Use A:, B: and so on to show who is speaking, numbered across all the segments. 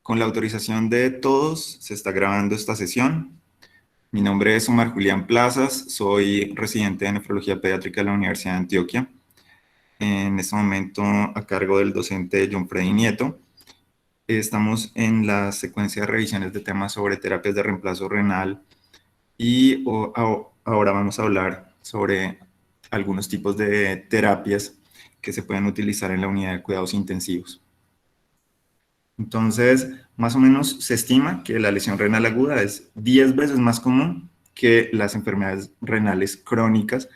A: Con la autorización de todos, se está grabando esta sesión. Mi nombre es Omar Julián Plazas, soy residente de nefrología pediátrica de la Universidad de Antioquia. En este momento a cargo del docente John Freddy Nieto. Estamos en la secuencia de revisiones de temas sobre terapias de reemplazo renal y ahora vamos a hablar sobre algunos tipos de terapias que se pueden utilizar en la unidad de cuidados intensivos. Entonces, más o menos se estima que la lesión renal aguda es 10 veces más común que las enfermedades renales crónicas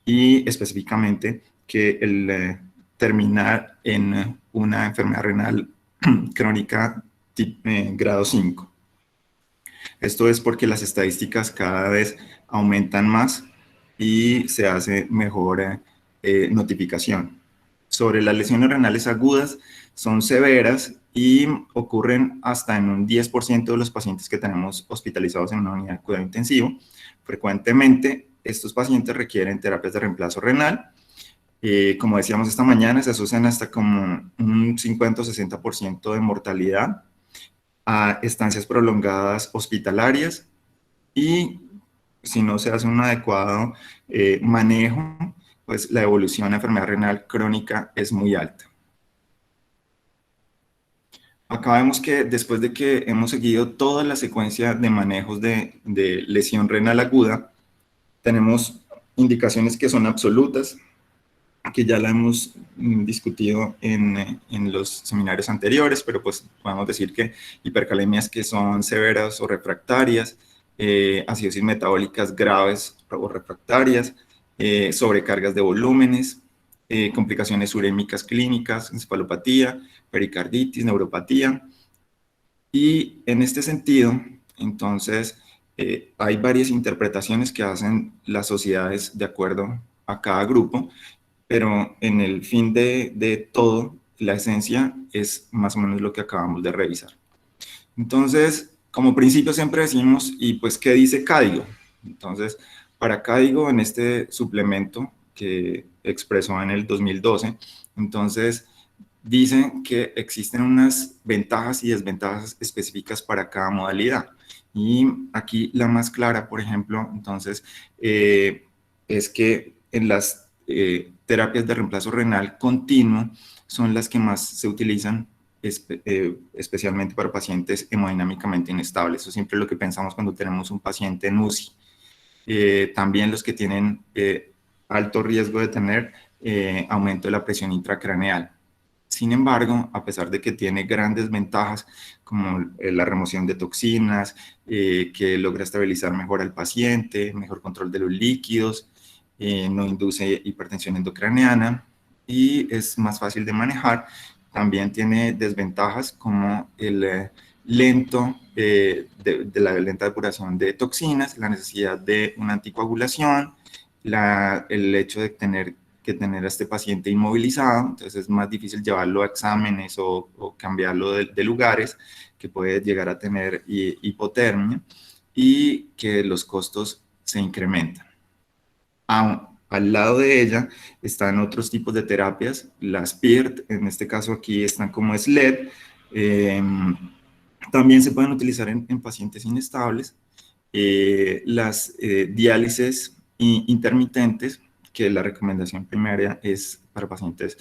A: y específicamente que el terminar en una enfermedad renal crónica grado 5. Esto es porque las estadísticas cada vez aumentan más y se hace mejor notificación. Sobre las lesiones renales agudas, son severas y ocurren hasta en un 10% de los pacientes que tenemos hospitalizados en una unidad de cuidado intensivo. Frecuentemente, estos pacientes requieren terapias de reemplazo renal. Como decíamos esta mañana, se asocian hasta como un 50 o 60% de mortalidad a estancias prolongadas hospitalarias y si no se hace un adecuado manejo, pues la evolución a enfermedad renal crónica es muy alta. Acá vemos que después de que hemos seguido toda la secuencia de manejos de lesión renal aguda, tenemos indicaciones que son absolutas, que ya la hemos discutido en los seminarios anteriores, pero pues podemos decir que hipercalemias que son severas o refractarias, acidosis metabólicas graves o refractarias, sobrecargas de volúmenes, complicaciones urémicas clínicas, encefalopatía, pericarditis, neuropatía. Y en este sentido, entonces, hay varias interpretaciones que hacen las sociedades de acuerdo a cada grupo, pero en el fin de todo, la esencia es más o menos lo que acabamos de revisar. Entonces, como principio siempre decimos, ¿y pues qué dice CADIGO? Entonces, para CADIGO, en este suplemento que expresó en el 2012, entonces dicen que existen unas ventajas y desventajas específicas para cada modalidad. Y aquí la más clara, por ejemplo, entonces, es que en las terapias de reemplazo renal continuo son las que más se utilizan especialmente para pacientes hemodinámicamente inestables. Eso siempre es lo que pensamos cuando tenemos un paciente en UCI. También los que tienen alto riesgo de tener aumento de la presión intracraneal. Sin embargo, a pesar de que tiene grandes ventajas como la remoción de toxinas, que logra estabilizar mejor al paciente, mejor control de los líquidos, no induce hipertensión endocraniana y es más fácil de manejar, también tiene desventajas como el lento, de la lenta depuración de toxinas, la necesidad de una anticoagulación, el hecho de tener que tener a este paciente inmovilizado, entonces es más difícil llevarlo a exámenes o cambiarlo de lugares, que puede llegar a tener hipotermia y que los costos se incrementan. Al lado de ella están otros tipos de terapias, las PIRT, en este caso aquí están como SLED, también se pueden utilizar en pacientes inestables, las diálisis intermitentes, que la recomendación primaria es para pacientes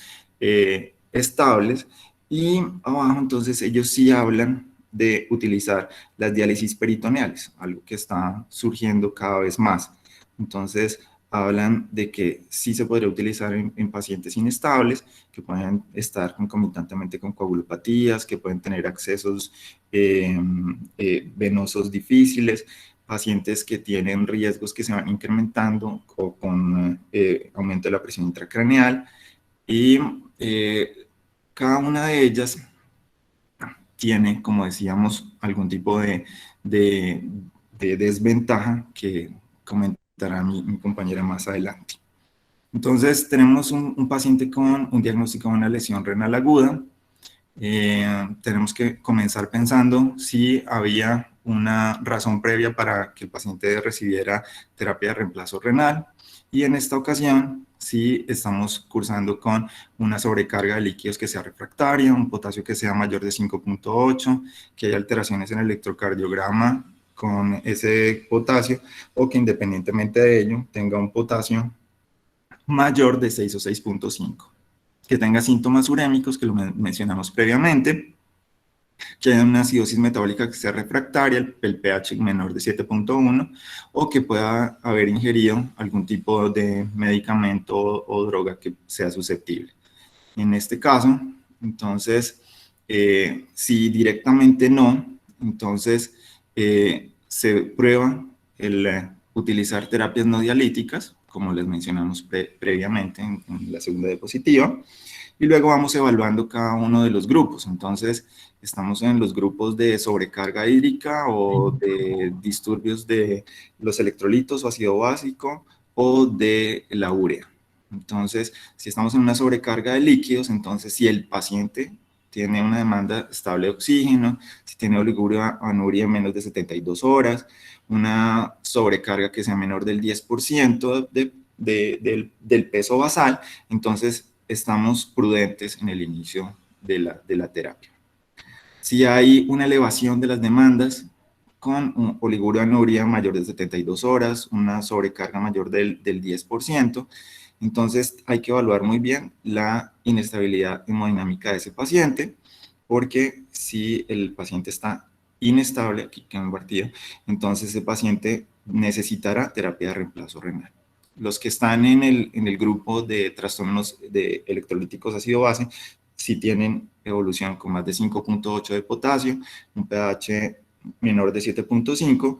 A: estables, y abajo entonces ellos sí hablan de utilizar las diálisis peritoneales, algo que está surgiendo cada vez más. Entonces hablan de que sí se podría utilizar en pacientes inestables, que pueden estar concomitantemente con coagulopatías, que pueden tener accesos venosos difíciles, pacientes que tienen riesgos que se van incrementando con aumento de la presión intracraneal, y cada una de ellas tiene, como decíamos, algún tipo de desventaja que comentará mi compañera más adelante. Entonces, tenemos un paciente con un diagnóstico de una lesión renal aguda. Tenemos que comenzar pensando si había una razón previa para que el paciente recibiera terapia de reemplazo renal, y en esta ocasión si estamos cursando con una sobrecarga de líquidos que sea refractaria, un potasio que sea mayor de 5.8, que haya alteraciones en el electrocardiograma con ese potasio, o que independientemente de ello tenga un potasio mayor de 6 o 6.5, que tenga síntomas urémicos, que lo mencionamos previamente, que haya una acidosis metabólica que sea refractaria, el pH menor de 7.1, o que pueda haber ingerido algún tipo de medicamento o droga que sea susceptible. En este caso, entonces, si directamente no, entonces se prueba el utilizar terapias no dialíticas, como les mencionamos previamente en la segunda diapositiva, y luego vamos evaluando cada uno de los grupos. Entonces, estamos en los grupos de sobrecarga hídrica o de disturbios de los electrolitos o ácido básico o de la urea. Entonces, si estamos en una sobrecarga de líquidos, entonces si el paciente tiene una demanda estable de oxígeno, si tiene oliguria o anuria en menos de 72 horas, una sobrecarga que sea menor del 10% del peso basal, entonces estamos prudentes en el inicio de la terapia. Si hay una elevación de las demandas con oliguria anuria mayor de 72 horas, una sobrecarga mayor del 10%, entonces hay que evaluar muy bien la inestabilidad hemodinámica de ese paciente, porque si el paciente está inestable, aquí queda invertido, entonces ese paciente necesitará terapia de reemplazo renal. Los que están en el grupo de trastornos de electrolíticos ácido-base, si tienen evolución con más de 5.8 de potasio, un pH menor de 7.5,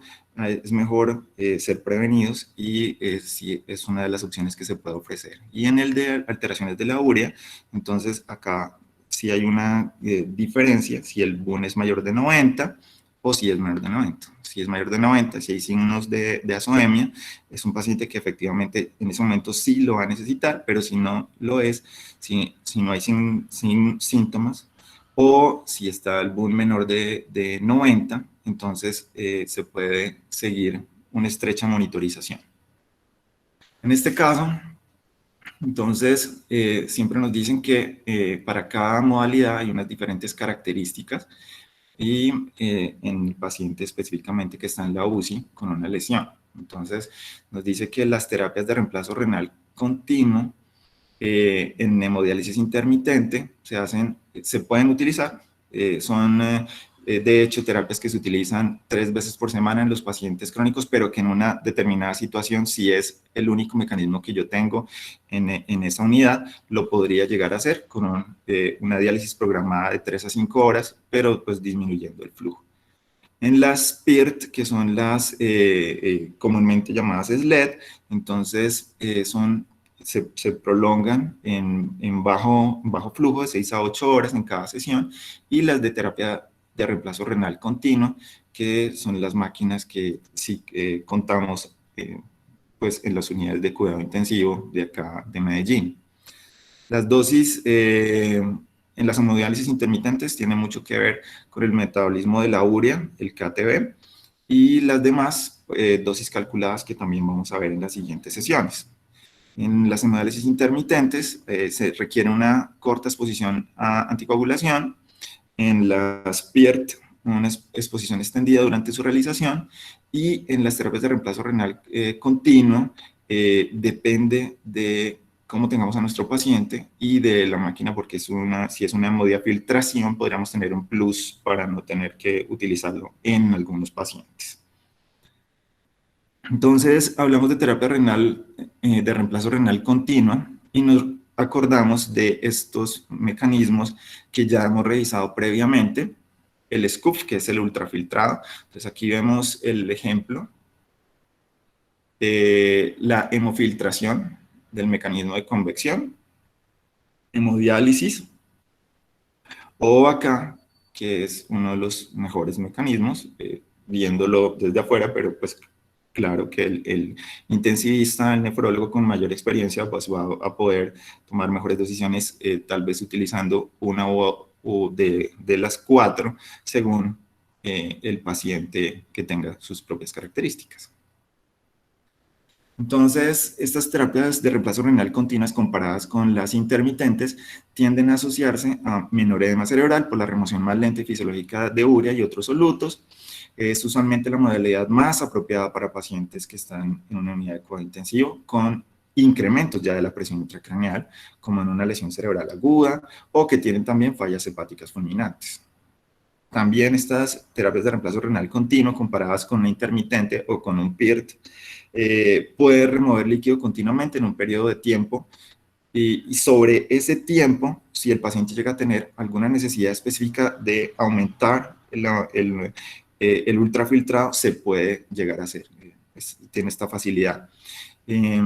A: es mejor ser prevenidos y sí es una de las opciones que se puede ofrecer. Y en el de alteraciones de la urea, entonces acá sí hay una diferencia, si el BUN es mayor de 90 o si es menor de 90. Si es mayor de 90, si hay signos de azoemia, es un paciente que efectivamente en ese momento sí lo va a necesitar, pero si no lo es, si no hay sin síntomas, o si está el BUN menor de 90, entonces se puede seguir una estrecha monitorización. En este caso, entonces, siempre nos dicen que para cada modalidad hay unas diferentes características y en el paciente específicamente que está en la UCI con una lesión. Entonces, nos dice que las terapias de reemplazo renal continuo en hemodiálisis intermitente se pueden utilizar, son de hecho terapias que se utilizan 3 veces por semana en los pacientes crónicos, pero que en una determinada situación, si es el único mecanismo que yo tengo en esa unidad, lo podría llegar a hacer con una diálisis programada de 3 a 5 horas, pero pues disminuyendo el flujo. En las PIRT, que son las comúnmente llamadas SLED, entonces se prolongan en bajo flujo de 6 a 8 horas en cada sesión, y las de terapia de reemplazo renal continuo, que son las máquinas que sí contamos pues en las unidades de cuidado intensivo de acá de Medellín. Las dosis en las hemodiálisis intermitentes tienen mucho que ver con el metabolismo de la urea, el KTB, y las demás dosis calculadas que también vamos a ver en las siguientes sesiones. En las hemodiálisis intermitentes se requiere una corta exposición a anticoagulación. En las PIERT, una exposición extendida durante su realización. Y en las terapias de reemplazo renal continuo, depende de cómo tengamos a nuestro paciente y de la máquina, porque si es una hemodiafiltración, podríamos tener un plus para no tener que utilizarlo en algunos pacientes. Entonces, hablamos de terapia renal, de reemplazo renal continua, y nos acordamos de estos mecanismos que ya hemos revisado previamente, el SCUF, que es el ultrafiltrado. Entonces, aquí vemos el ejemplo de la hemofiltración del mecanismo de convección, hemodiálisis, o acá, que es uno de los mejores mecanismos, viéndolo desde afuera, pero pues claro que el intensivista, el nefrólogo con mayor experiencia, pues va a poder tomar mejores decisiones, tal vez utilizando una o de las 4, según el paciente que tenga sus propias características. Entonces, estas terapias de reemplazo renal continuas comparadas con las intermitentes tienden a asociarse a menor edema cerebral por la remoción más lenta y fisiológica de urea y otros solutos. Es usualmente la modalidad más apropiada para pacientes que están en una unidad de cuidado intensivo con incrementos ya de la presión intracraneal, como en una lesión cerebral aguda, o que tienen también fallas hepáticas fulminantes. También estas terapias de reemplazo renal continuo comparadas con una intermitente o con un PIRT puede remover líquido continuamente en un periodo de tiempo y sobre ese tiempo, si el paciente llega a tener alguna necesidad específica de aumentar el ultrafiltrado, se puede llegar a hacer. Tiene esta facilidad. Eh,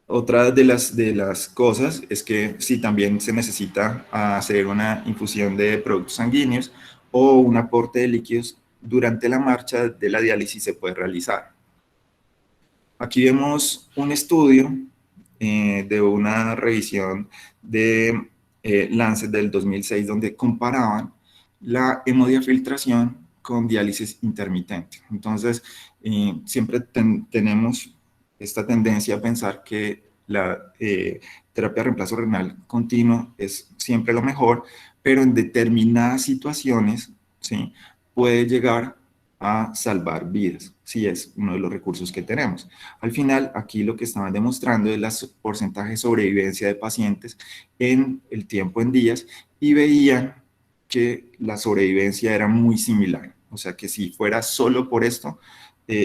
A: Otra de las cosas es que si también se necesita hacer una infusión de productos sanguíneos o un aporte de líquidos durante la marcha de la diálisis se puede realizar. Aquí vemos un estudio de una revisión de Lancet del 2006 donde comparaban la hemodiafiltración con diálisis intermitente. Entonces, siempre tenemos esta tendencia a pensar que la terapia de reemplazo renal continuo es siempre lo mejor, pero en determinadas situaciones, ¿sí?, puede llegar a salvar vidas, si es uno de los recursos que tenemos. Al final, aquí lo que estaban demostrando es el porcentaje de sobrevivencia de pacientes en el tiempo en días y veían que la sobrevivencia era muy similar. O sea que si fuera solo por esto,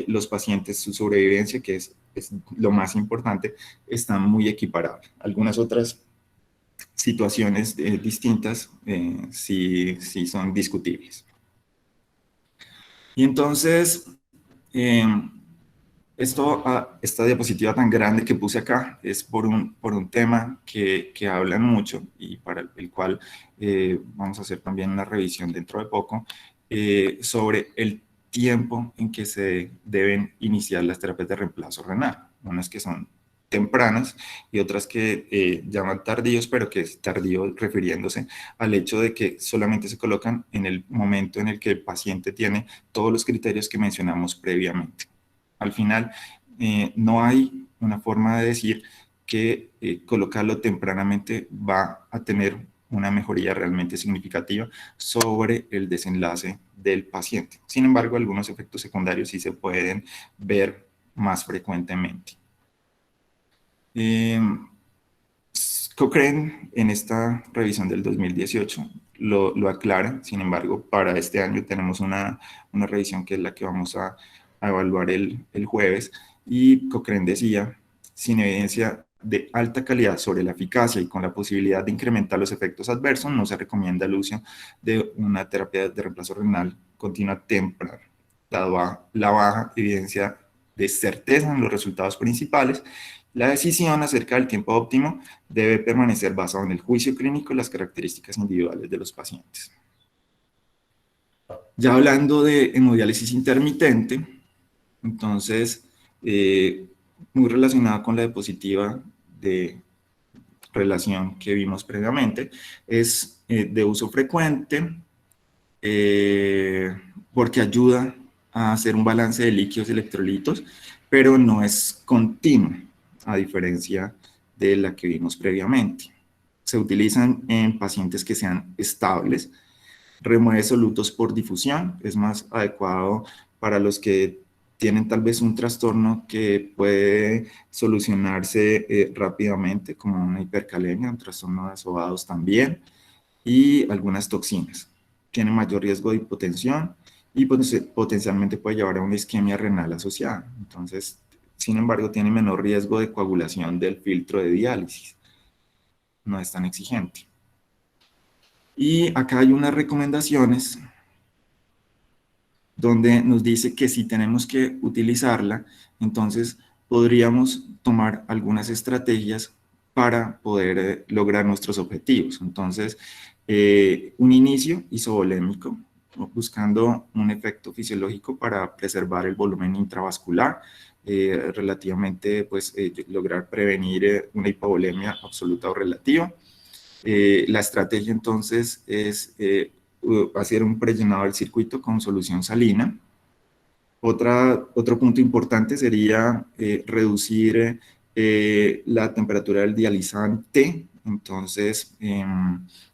A: los pacientes, su sobrevivencia, que es lo más importante, están muy equiparables. Algunas otras situaciones distintas sí son discutibles. Y entonces, eh, esta diapositiva tan grande que puse acá es por un tema que hablan mucho y para el cual vamos a hacer también una revisión dentro de poco sobre el tiempo en que se deben iniciar las terapias de reemplazo renal. Unas que son tempranas y otras que llaman tardíos, pero que es tardío refiriéndose al hecho de que solamente se colocan en el momento en el que el paciente tiene todos los criterios que mencionamos previamente. Al final, no hay una forma de decir que colocarlo tempranamente va a tener una mejoría realmente significativa sobre el desenlace del paciente. Sin embargo, algunos efectos secundarios sí se pueden ver más frecuentemente. Cochrane en esta revisión del 2018 lo aclara. Sin embargo, para este año tenemos una revisión que es la que vamos a evaluar el jueves, y Cochrane decía, sin evidencia de alta calidad sobre la eficacia y con la posibilidad de incrementar los efectos adversos, no se recomienda el uso de una terapia de reemplazo renal continua temprana, dado la baja evidencia de certeza en los resultados principales. La decisión acerca del tiempo óptimo debe permanecer basada en el juicio clínico y las características individuales de los pacientes. Ya hablando de hemodiálisis intermitente, entonces, muy relacionada con la diapositiva de relación que vimos previamente, es de uso frecuente porque ayuda a hacer un balance de líquidos y electrolitos, pero no es continuo, a diferencia de la que vimos previamente. Se utilizan en pacientes que sean estables, remueve solutos por difusión, es más adecuado para los que tienen tal vez un trastorno que puede solucionarse rápidamente, como una hipercalemia, un trastorno de asobados también, y algunas toxinas. Tiene mayor riesgo de hipotensión y potencialmente puede llevar a una isquemia renal asociada. Entonces, sin embargo, tiene menor riesgo de coagulación del filtro de diálisis. No es tan exigente. Y acá hay unas recomendaciones donde nos dice que si tenemos que utilizarla, entonces podríamos tomar algunas estrategias para poder lograr nuestros objetivos. Entonces, un inicio isovolémico, buscando un efecto fisiológico para preservar el volumen intravascular, relativamente, pues, lograr prevenir una hipovolemia absoluta o relativa. La estrategia entonces es hacer un prellenado del circuito con solución salina. Otro punto importante sería reducir la temperatura del dializante. Entonces,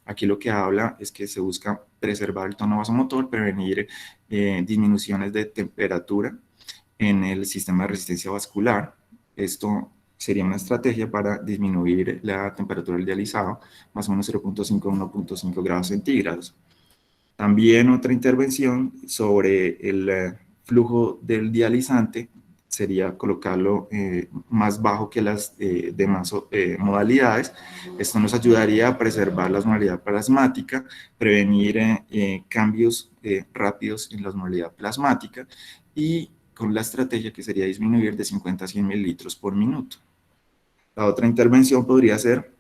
A: aquí lo que habla es que se busca preservar el tono vasomotor, prevenir disminuciones de temperatura en el sistema de resistencia vascular. Esto sería una estrategia para disminuir la temperatura del dializado, más o menos 0,5 a 1,5 grados centígrados. También otra intervención sobre el flujo del dializante sería colocarlo más bajo que las demás modalidades. Esto nos ayudaría a preservar la osmolaridad plasmática, prevenir cambios rápidos en la osmolaridad plasmática y con la estrategia que sería disminuir de 50 a 100 mililitros por minuto. La otra intervención podría ser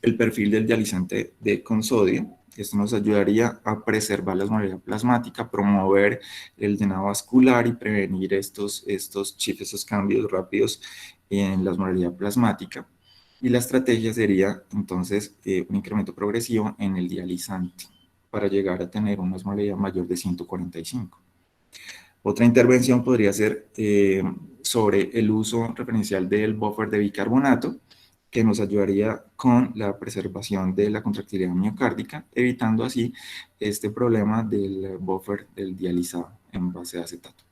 A: el perfil del dializante con sodio. Esto nos ayudaría a preservar la osmolaridad plasmática, promover el llenado vascular y prevenir estos shifts, esos cambios rápidos en la osmolaridad plasmática. Y la estrategia sería entonces un incremento progresivo en el dializante para llegar a tener una osmolaridad mayor de 145. Otra intervención podría ser sobre el uso referencial del buffer de bicarbonato, que nos ayudaría con la preservación de la contractilidad miocárdica, evitando así este problema del buffer del dializado en base de acetato.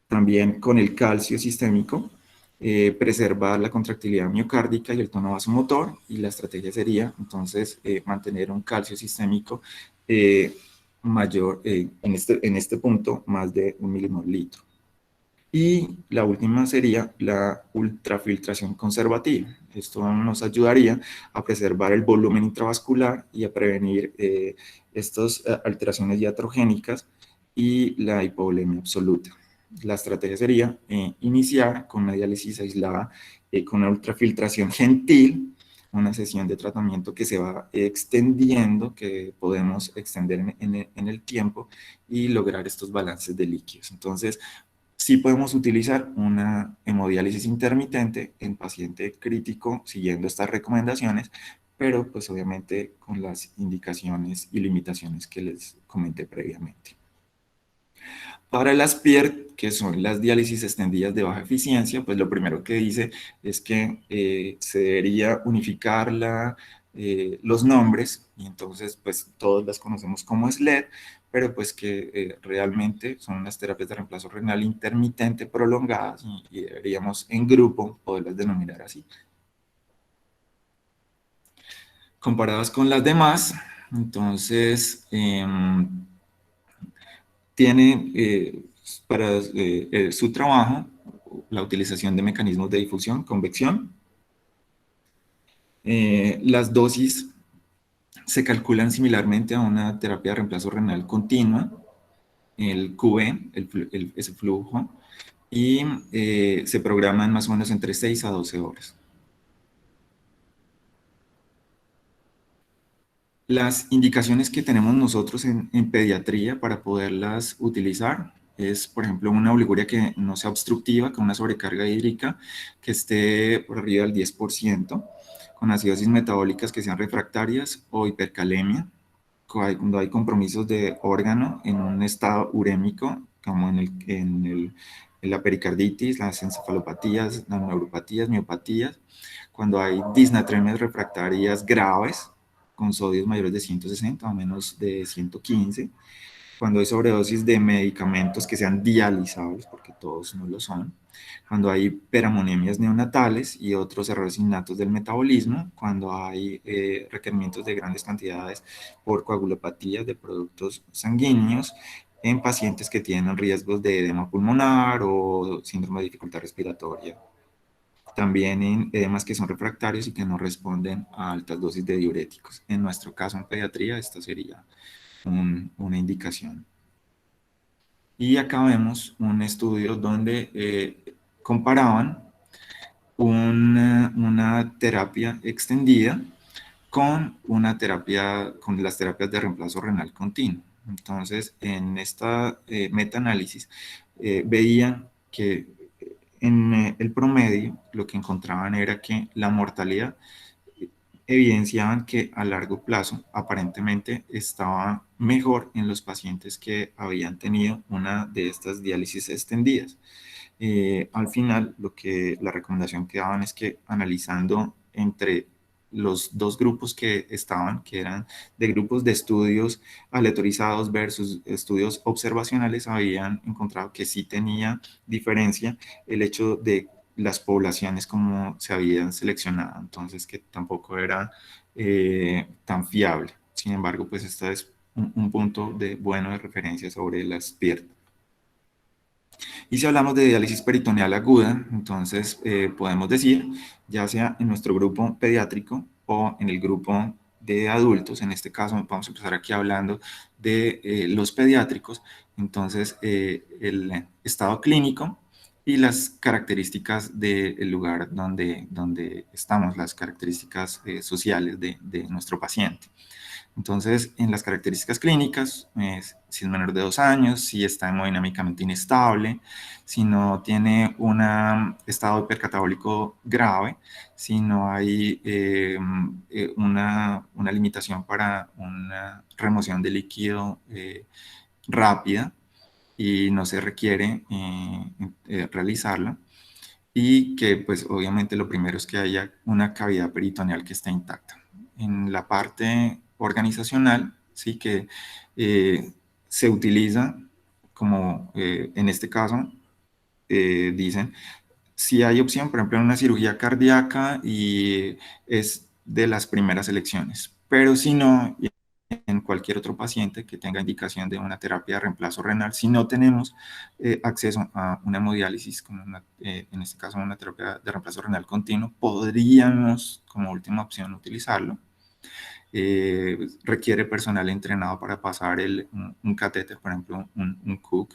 A: También con el calcio sistémico, preservar la contractilidad miocárdica y el tono vasomotor, y la estrategia sería entonces mantener un calcio sistémico mayor, en este punto, más de 1 milimol litro. Y la última sería la ultrafiltración conservativa. Esto nos ayudaría a preservar el volumen intravascular y a prevenir estas alteraciones iatrogénicas y la hipovolemia absoluta. La estrategia sería iniciar con una diálisis aislada con una ultrafiltración gentil, una sesión de tratamiento que se va extendiendo, que podemos extender en el tiempo y lograr estos balances de líquidos. Entonces, sí podemos utilizar una hemodiálisis intermitente en paciente crítico siguiendo estas recomendaciones, pero pues obviamente con las indicaciones y limitaciones que les comenté previamente. Para las PIER, que son las diálisis extendidas de baja eficiencia, pues lo primero que dice es que se debería unificar los nombres, y entonces pues todos las conocemos como SLED, pero pues que realmente son unas terapias de reemplazo renal intermitente prolongadas y deberíamos en grupo poderlas denominar así. Comparadas con las demás, entonces tiene para su trabajo la utilización de mecanismos de difusión, convección. Las dosis se calculan similarmente a una terapia de reemplazo renal continua, el QE, ese flujo, y se programan más o menos entre 6 a 12 horas. Las indicaciones que tenemos nosotros en pediatría para poderlas utilizar es, por ejemplo, una oliguria que no sea obstructiva, con una sobrecarga hídrica que esté por arriba del 10%, con acidosis metabólicas que sean refractarias o hipercalemia, cuando hay compromisos de órgano en un estado urémico, como en la pericarditis, las encefalopatías, las neuropatías, miopatías, cuando hay disnatremias refractarias graves, con sodios mayores de 160 o menos de 115, cuando hay sobredosis de medicamentos que sean dializables, porque todos no lo son, cuando hay peramonemias neonatales y otros errores innatos del metabolismo, cuando hay requerimientos de grandes cantidades por coagulopatías de productos sanguíneos en pacientes que tienen riesgos de edema pulmonar o síndrome de dificultad respiratoria. También en edemas que son refractarios y que no responden a altas dosis de diuréticos. En nuestro caso en pediatría, esto sería una indicación. Y acá vemos un estudio donde comparaban una terapia extendida con con las terapias de reemplazo renal continuo. Entonces, en esta metaanálisis veían que en el promedio lo que encontraban era que la mortalidad evidenciaban que a largo plazo aparentemente estaba mejor en los pacientes que habían tenido una de estas diálisis extendidas. Al final, la recomendación que daban es que analizando entre los dos grupos que estaban, que eran de grupos de estudios aleatorizados versus estudios observacionales, habían encontrado que sí tenía diferencia el hecho de las poblaciones como se habían seleccionado, entonces que tampoco era tan fiable. Sin embargo, pues este es un punto bueno de referencia sobre las piernas. Y si hablamos de diálisis peritoneal aguda, entonces podemos decir, ya sea en nuestro grupo pediátrico o en el grupo de adultos, en este caso vamos a empezar aquí hablando de los pediátricos, entonces el estado clínico y las características del lugar donde estamos, las características sociales de nuestro paciente. Entonces, en las características clínicas, si es menor de 2 años, si está hemodinámicamente inestable, si no tiene un estado hipercatabólico grave, si no hay una limitación para una remoción de líquido rápida y no se requiere realizarla, y que pues obviamente lo primero es que haya una cavidad peritoneal que esté intacta. En la parte organizacional, sí que se utiliza como en este caso dicen, si hay opción, por ejemplo, en una cirugía cardíaca y es de las primeras elecciones, pero si no, en cualquier otro paciente que tenga indicación de una terapia de reemplazo renal, si no tenemos acceso a una hemodiálisis, como en este caso una terapia de reemplazo renal continuo, podríamos como última opción utilizarlo. Requiere personal entrenado para pasar un catéter, por ejemplo, un Cook,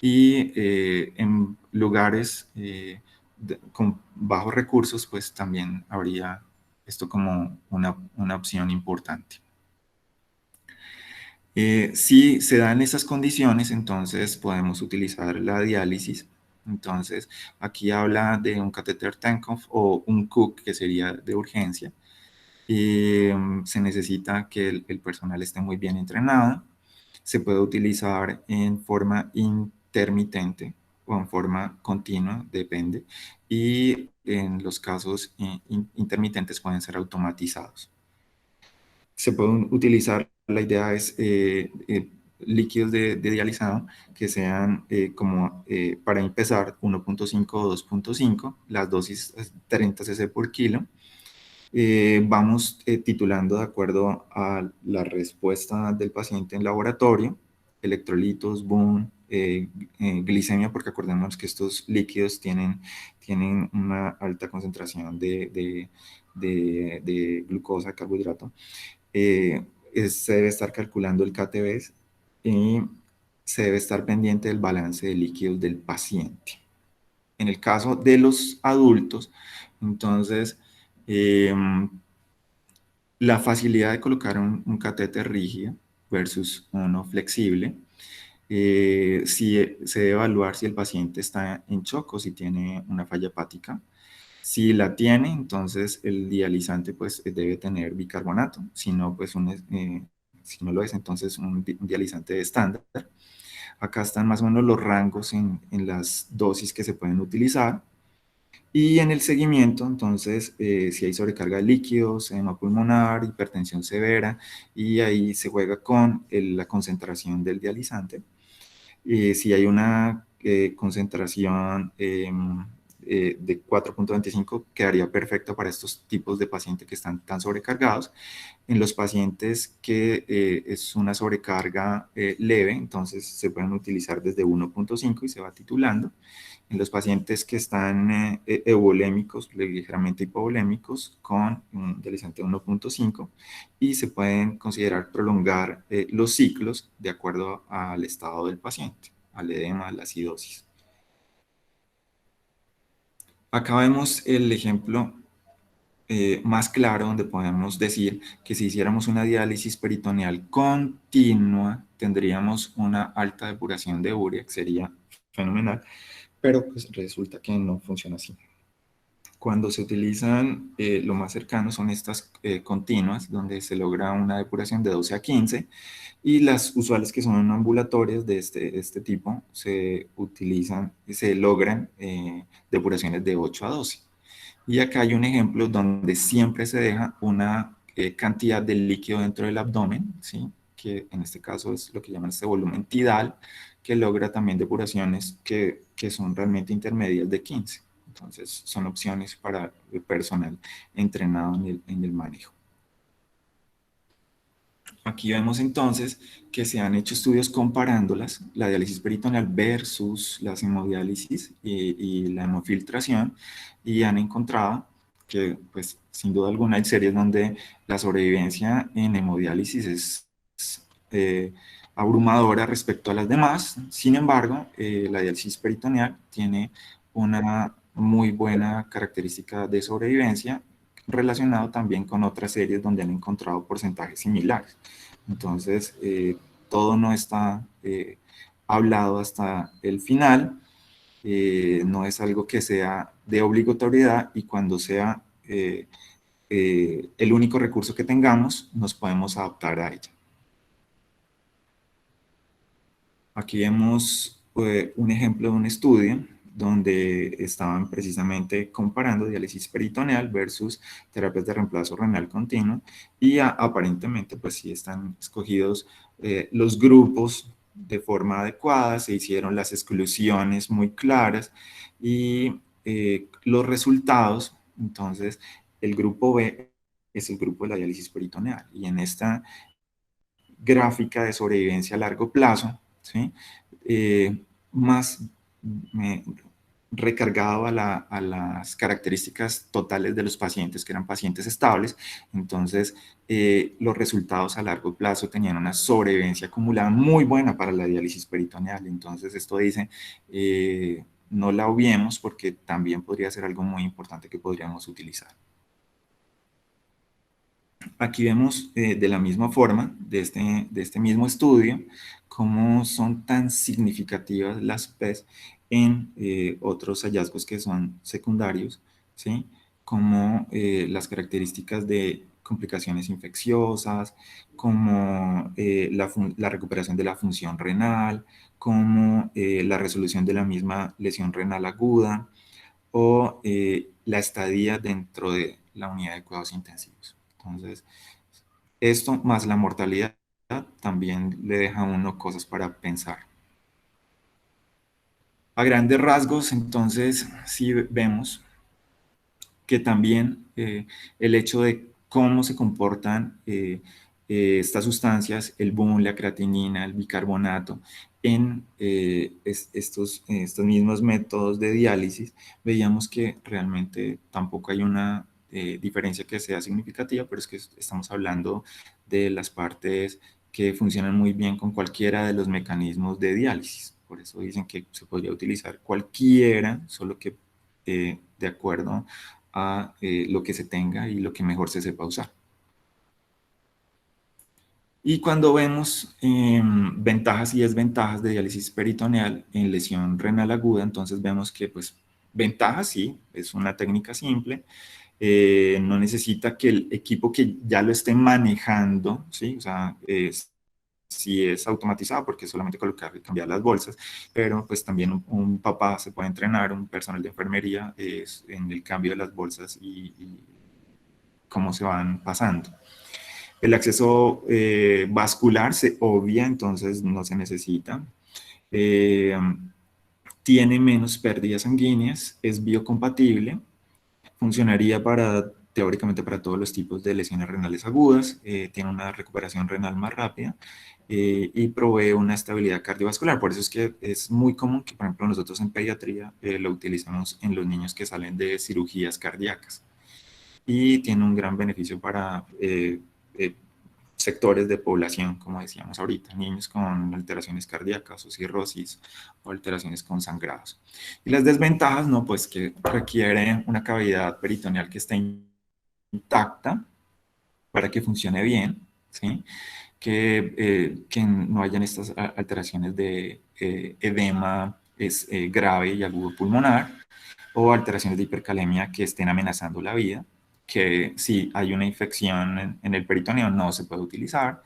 A: y en lugares con bajos recursos, pues también habría esto como una opción importante. Si se dan esas condiciones, entonces podemos utilizar la diálisis. Entonces, aquí habla de un catéter Tenkov o un Cook, que sería de urgencia. Se necesita que el personal esté muy bien entrenado. Se puede utilizar en forma intermitente o en forma continua, depende. Y en los casos intermitentes pueden ser automatizados. Se pueden utilizar, la idea es líquidos de dializado que sean como para empezar 1.5 o 2.5, las dosis 30 cc por kilo. Vamos titulando de acuerdo a la respuesta del paciente en laboratorio, electrolitos, boom, glicemia, porque acordémonos que estos líquidos tienen una alta concentración de glucosa, carbohidrato. Se debe estar calculando el KTB y se debe estar pendiente del balance de líquidos del paciente. En el caso de los adultos, entonces, la facilidad de colocar un catéter rígido versus uno flexible, se debe evaluar si el paciente está en shock o si tiene una falla hepática. Si la tiene, entonces el dializante pues debe tener bicarbonato, si no, pues si no lo es, entonces un dializante estándar. Acá están más o menos los rangos en las dosis que se pueden utilizar. Y en el seguimiento, entonces, si hay sobrecarga de líquidos, edema pulmonar, hipertensión severa, y ahí se juega con la concentración del dializante. Si hay una concentración de 4.25, quedaría perfecta para estos tipos de pacientes que están tan sobrecargados. En los pacientes que es una sobrecarga leve, entonces se pueden utilizar desde 1.5 y se va titulando. En los pacientes que están euvolémicos, ligeramente hipovolémicos, con un dializante 1.5, y se pueden considerar prolongar los ciclos de acuerdo al estado del paciente, al edema, a la acidosis. Acá vemos el ejemplo más claro donde podemos decir que si hiciéramos una diálisis peritoneal continua, tendríamos una alta depuración de urea, que sería fenomenal, pero pues resulta que no funciona así. Cuando se utilizan, lo más cercano son estas continuas, donde se logra una depuración de 12 a 15, y las usuales que son ambulatorias de este tipo se utilizan, se logran depuraciones de 8 a 12. Y acá hay un ejemplo donde siempre se deja una cantidad de líquido dentro del abdomen, ¿sí? Que en este caso es lo que llaman este volumen tidal, que logra también depuraciones que son realmente intermedias de 15. Entonces, son opciones para el personal entrenado en el manejo. Aquí vemos entonces que se han hecho estudios comparándolas, la diálisis peritoneal versus la hemodiálisis y la hemofiltración, y han encontrado que, pues, sin duda alguna, hay series donde la sobrevivencia en hemodiálisis es abrumadora respecto a las demás. Sin embargo, la diálisis peritoneal tiene una muy buena característica de sobrevivencia relacionado también con otras series donde han encontrado porcentajes similares. Entonces, todo no está hablado hasta el final, no es algo que sea de obligatoriedad, y cuando sea el único recurso que tengamos, nos podemos adaptar a ella. Aquí vemos un ejemplo de un estudio donde estaban precisamente comparando diálisis peritoneal versus terapias de reemplazo renal continuo, y aparentemente pues sí están escogidos los grupos de forma adecuada, se hicieron las exclusiones muy claras, y los resultados, entonces el grupo B es el grupo de la diálisis peritoneal, y en esta gráfica de sobrevivencia a largo plazo, ¿sí? Más eh, recargado a las características totales de los pacientes, que eran pacientes estables. Entonces, los resultados a largo plazo tenían una sobrevivencia acumulada muy buena para la diálisis peritoneal. Entonces, esto dice, no la obviemos, porque también podría ser algo muy importante que podríamos utilizar. Aquí vemos de la misma forma, de este mismo estudio, cómo son tan significativas las PES en otros hallazgos que son secundarios, ¿sí? Como las características de complicaciones infecciosas, como la recuperación de la función renal, como la resolución de la misma lesión renal aguda, o la estadía dentro de la unidad de cuidados intensivos. Entonces, esto más la mortalidad también le deja a uno cosas para pensar. A grandes rasgos, entonces, sí vemos que también el hecho de cómo se comportan estas sustancias, el BUN, la creatinina, el bicarbonato, en estos mismos métodos de diálisis, veíamos que realmente tampoco hay una diferencia que sea significativa, pero es que estamos hablando de las partes que funcionan muy bien con cualquiera de los mecanismos de diálisis. Por eso dicen que se podría utilizar cualquiera, solo que de acuerdo a lo que se tenga y lo que mejor se sepa usar. Y cuando vemos ventajas y desventajas de diálisis peritoneal en lesión renal aguda, entonces vemos que, pues, ventajas sí, es una técnica simple, no necesita que el equipo que ya lo esté manejando, ¿sí? O sea, sí es automatizado porque es solamente colocar y cambiar las bolsas, pero pues también un papá se puede entrenar, un personal de enfermería en el cambio de las bolsas y cómo se van pasando. El acceso vascular se obvia, entonces no se necesita. Eh, Tiene menos pérdidas sanguíneas, es biocompatible, funcionaría teóricamente para todos los tipos de lesiones renales agudas, tiene una recuperación renal más rápida y provee una estabilidad cardiovascular. Por eso es que es muy común que, por ejemplo, nosotros en pediatría lo utilizamos en los niños que salen de cirugías cardíacas, y tiene un gran beneficio para eh, sectores de población, como decíamos ahorita, niños con alteraciones cardíacas o cirrosis o alteraciones con sangrados. Y las desventajas, no, pues que requiere una cavidad peritoneal que esté intacta para que funcione bien, ¿sí? Que no hayan estas alteraciones de edema grave y agudo pulmonar, o alteraciones de hipercalemia que estén amenazando la vida, que si hay una infección en el peritoneo no se puede utilizar,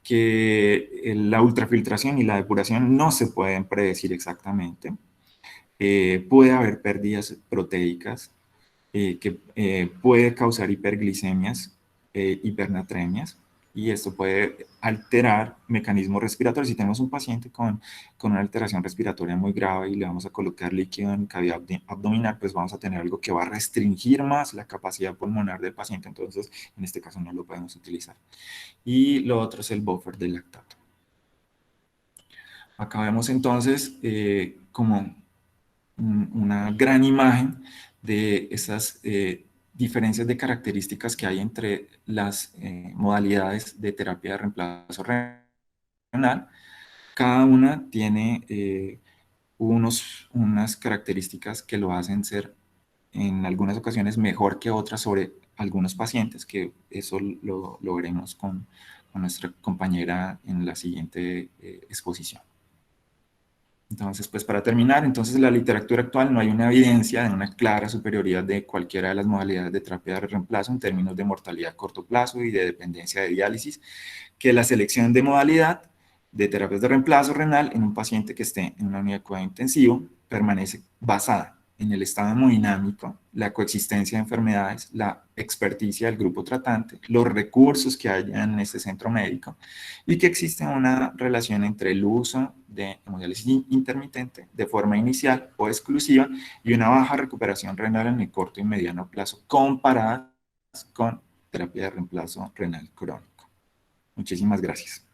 A: que la ultrafiltración y la depuración no se pueden predecir exactamente. Puede haber pérdidas proteicas que puede causar hiperglicemias, hipernatremias, y esto puede alterar mecanismos respiratorios. Si tenemos un paciente con una alteración respiratoria muy grave y le vamos a colocar líquido en cavidad abdominal, pues vamos a tener algo que va a restringir más la capacidad pulmonar del paciente, entonces en este caso no lo podemos utilizar. Y lo otro es el buffer del lactato. Acá vemos entonces como una gran imagen de esas diferencias de características que hay entre las modalidades de terapia de reemplazo renal. Cada una tiene unas características que lo hacen ser en algunas ocasiones mejor que otras sobre algunos pacientes, que eso lo veremos con nuestra compañera en la siguiente exposición. Entonces, pues para terminar, entonces en la literatura actual no hay una evidencia de una clara superioridad de cualquiera de las modalidades de terapia de reemplazo en términos de mortalidad a corto plazo y de dependencia de diálisis, que la selección de modalidad de terapias de reemplazo renal en un paciente que esté en una unidad de cuidado intensivo permanece basada en el estado hemodinámico, la coexistencia de enfermedades, la experticia del grupo tratante, los recursos que hay en ese centro médico y que existe una relación entre el uso de hemodiálisis intermitente de forma inicial o exclusiva y una baja recuperación renal en el corto y mediano plazo comparadas con terapia de reemplazo renal crónico. Muchísimas gracias.